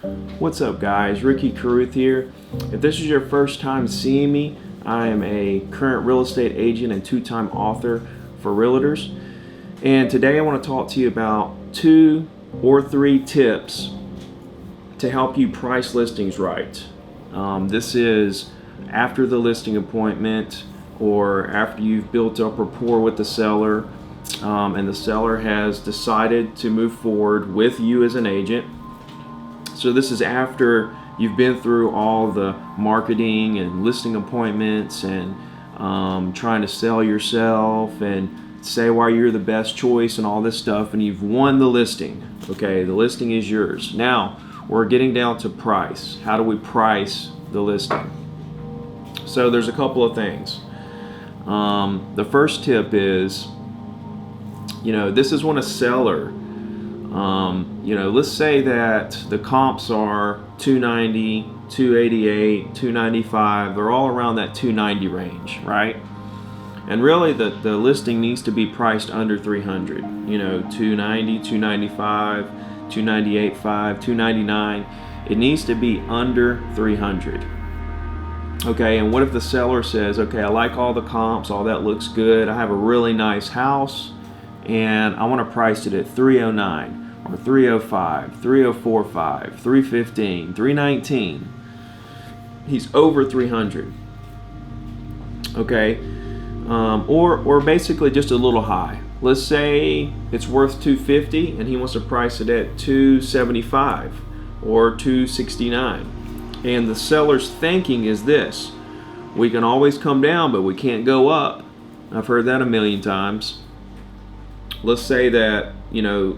What's up guys, Ricky Carruth here. If this is your first time seeing me, I am a current real estate agent and two-time author for realtors. And today I want to talk to you about 2 or 3 tips to help you price listings right. This is after the listing appointment or after you've built up rapport with the seller and the seller has decided to move forward with you as an agent. So this is after you've been through all the marketing and listing appointments and trying to sell yourself and say why you're the best choice and all this stuff, and you've won the listing. Okay, the listing is yours. Now we're getting down to price. How do we price the listing? So there's a couple of things. The first tip is, this is when a seller, let's say that the comps are 290, 288, 295. They're all around that 290 range, right? And really the listing needs to be priced under 300. 290, 295, 298.5, 299. It needs to be under 300. Okay, and what if the seller says, okay, I like all the comps, all that looks good. I have a really nice house and I want to price it at 309. Or 305, 304.5, 315, 319. He's over 300. Okay, or basically just a little high. Let's say it's worth 250 and he wants to price it at 275 or 269. And the seller's thinking is this: we can always come down, but we can't go up. I've heard that a million times. Let's say that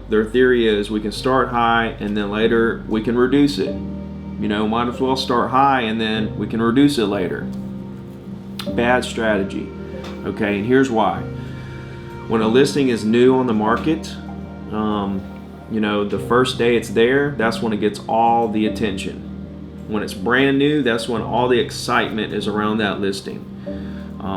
their theory is we can start high and then later we can reduce it. Might as well start high and then we can reduce it later. Bad strategy. Okay, and here's why. When a listing is new on the market, the first day it's there, that's when it gets all the attention. When it's brand new, that's when all the excitement is around that listing.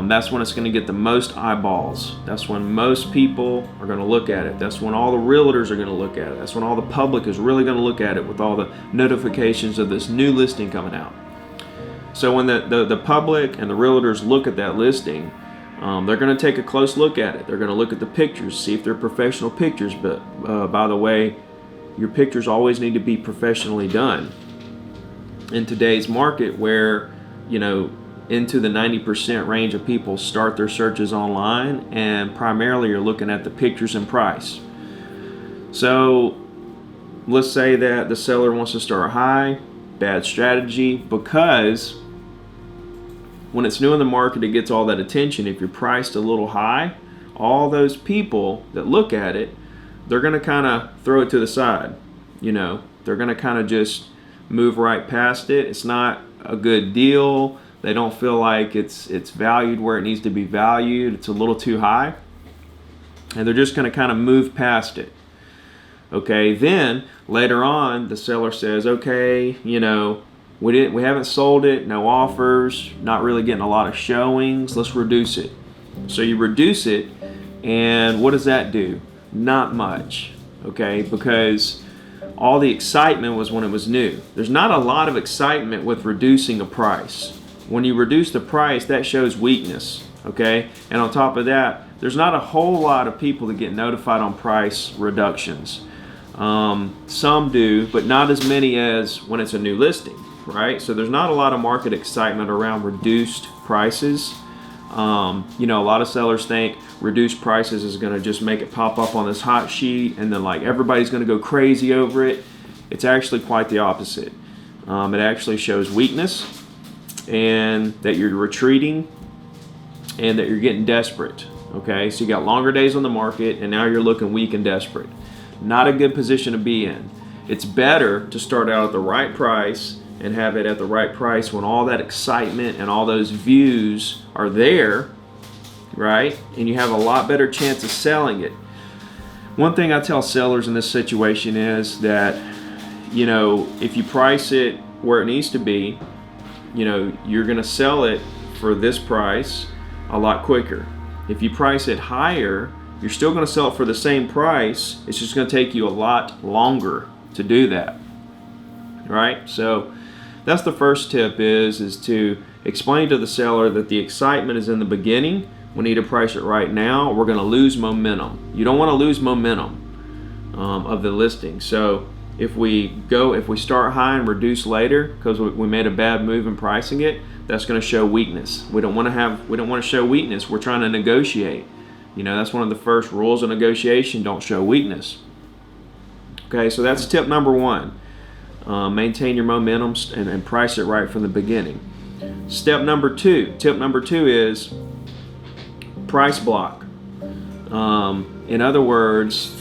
That's when it's going to get the most eyeballs. That's when most people are going to look at it. That's when all the realtors are going to look at it. That's when all the public is really going to look at it with all the notifications of this new listing coming out. So when the public and the realtors look at that listing, they're going to take a close look at it. They're going to look at the pictures, see if they're professional pictures. But by the way, your pictures always need to be professionally done. In today's market where, into the 90% range of people start their searches online, and primarily you're looking at the pictures and price. So let's say that the seller wants to start high. Bad strategy, because when it's new in the market, it gets all that attention. If you're priced a little high, all those people that look at it, they're going to kind of throw it to the side. They're going to kind of just move right past it. It's not a good deal. They don't feel like it's valued where it needs to be valued. It's a little too high. And they're just going to kind of move past it. Okay, then later on the seller says, okay, we haven't sold it, no offers, not really getting a lot of showings, let's reduce it. So you reduce it, and what does that do? Not much. Okay, because all the excitement was when it was new. There's not a lot of excitement with reducing a price. When you reduce the price, that shows weakness, okay? And on top of that, there's not a whole lot of people that get notified on price reductions. Some do, but not as many as when it's a new listing, right? So there's not a lot of market excitement around reduced prices. A lot of sellers think reduced prices is going to just make it pop up on this hot sheet and then everybody's going to go crazy over it. It's actually quite the opposite. It actually shows weakness, and that you're retreating, and that you're getting desperate. Okay, so you got longer days on the market and now you're looking weak and desperate. Not a good position to be in. It's better to start out at the right price and have it at the right price when all that excitement and all those views are there, right? And you have a lot better chance of selling it. One thing I tell sellers in this situation is that, if you price it where it needs to be, you're going to sell it for this price a lot quicker. If you price it higher, you're still going to sell it for the same price. It's just going to take you a lot longer to do that. right? So that's the first tip is to explain to the seller that the excitement is in the beginning. We need to price it right now. We're going to lose momentum. You don't want to lose momentum of the listing. So if we start high and reduce later because we made a bad move in pricing it, that's going to show weakness. We don't want to show weakness. We're trying to negotiate. That's one of the first rules of negotiation. Don't show weakness. Okay, so that's tip number one. Maintain your momentum and price it right from the beginning. Tip number two is price block. In other words,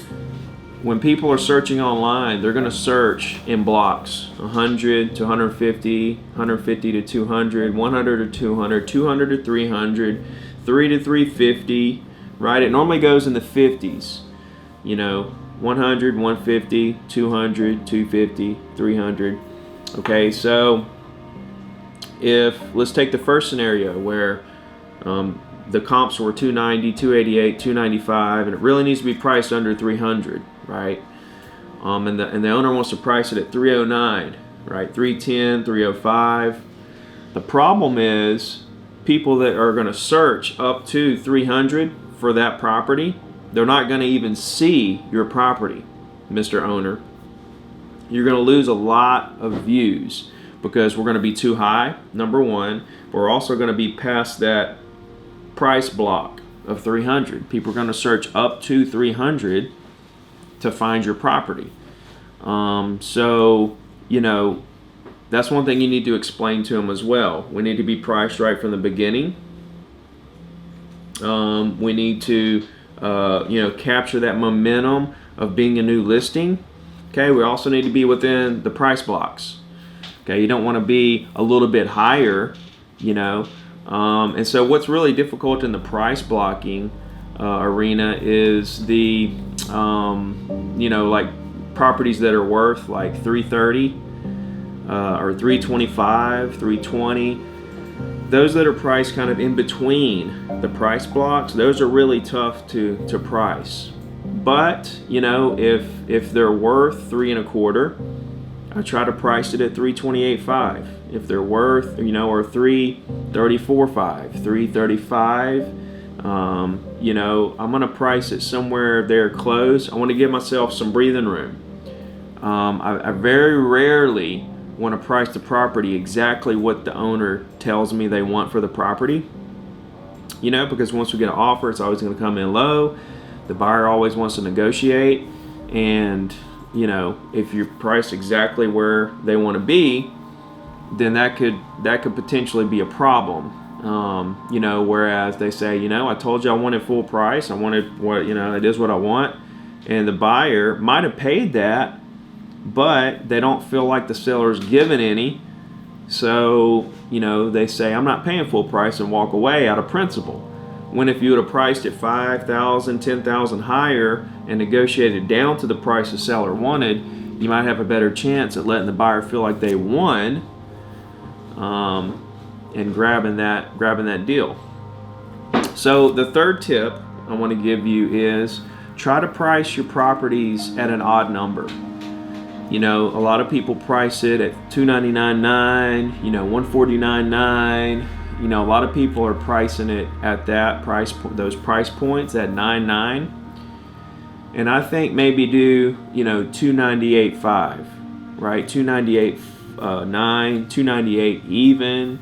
when people are searching online, they're going to search in blocks: 100 to 150, 150 to 200, 100 to 200, 200 to 300, 3 to 350, right? It normally goes in the 50s, 100, 150, 200, 250, 300. Okay, so let's take the first scenario where the comps were 290, 288, 295, and it really needs to be priced under 300, right? And the owner wants to price it at 309, right? 310, 305. The problem is people that are going to search up to 300 for that property, they're not going to even see your property, Mr. Owner. You're going to lose a lot of views because we're going to be too high, number one. We're also going to be past that price block of 300. People are going to search up to 300 to find your property. So that's one thing you need to explain to them as well. We need to be priced right from the beginning. We need to capture that momentum of being a new listing. Okay, we also need to be within the price blocks. Okay, you don't want to be a little bit higher, and so what's really difficult in the price blocking arena is the like properties that are worth like 330 or 325, 320. Those that are priced kind of in between the price blocks, those are really tough to price. But if they're worth 3.25, I try to price it at 328.5. If they're worth or 334.5, 335, I'm gonna price it somewhere there close. I want to give myself some breathing room. I very rarely want to price the property exactly what the owner tells me they want for the property. Because once we get an offer, it's always going to come in low. The buyer always wants to negotiate, and if you're priced exactly where they want to be, then that could potentially be a problem. Whereas they say, I told you I wanted full price. I wanted what it is what I want, and the buyer might have paid that, but they don't feel like the seller's given any. So they say, I'm not paying full price, and walk away out of principle. When if you would have priced it $5,000, $10,000 higher and negotiated down to the price the seller wanted, you might have a better chance at letting the buyer feel like they won, and grabbing that deal. So the third tip I want to give you is try to price your properties at an odd number. A lot of people price it at $299.9, $149.9. A lot of people are pricing it at those price points at $99. And I think maybe do, $298.5, right? $298.9, $298 even,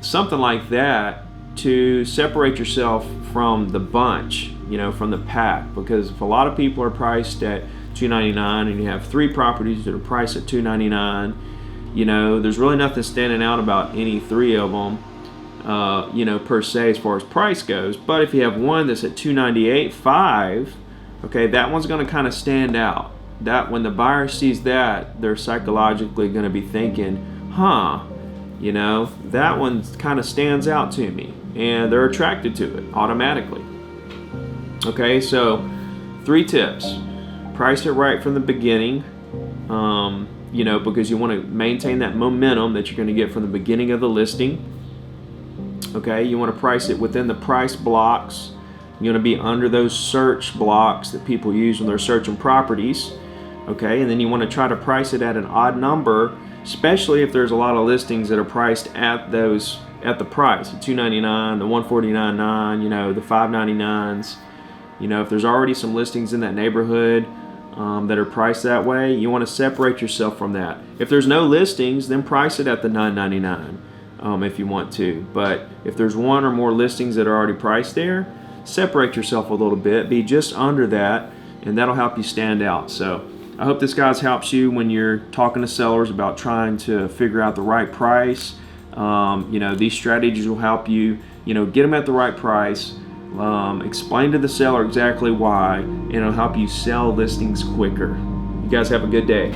something like that, to separate yourself from the bunch, from the pack. Because if a lot of people are priced at $299 and you have 3 properties that are priced at $299, there's really nothing standing out about any 3 of them, per se as far as price goes. But if you have one that's at $298.5, okay, that one's going to kind of stand out. That when the buyer sees that, they're psychologically going to be thinking, that one kind of stands out to me, and they're attracted to it automatically. Okay, so 3 tips. Price it right from the beginning, because you want to maintain that momentum that you're going to get from the beginning of the listing. Okay, you want to price it within the price blocks. You're going to be under those search blocks that people use when they're searching properties. Okay, and then you want to try to price it at an odd number, especially if there's a lot of listings that are priced at the price, the $299, the $149.9, you know, the $599s. You know, if there's already some listings in that neighborhood that are priced that way, you want to separate yourself from that. If there's no listings, then price it at the $999 if you want to. But if there's one or more listings that are already priced there, separate yourself a little bit, be just under that, and that'll help you stand out. So I hope this guys helps you when you're talking to sellers about trying to figure out the right price. You know, these strategies will help you, you know, get them at the right price. Explain to the seller exactly why, and it'll help you sell listings quicker. You guys have a good day.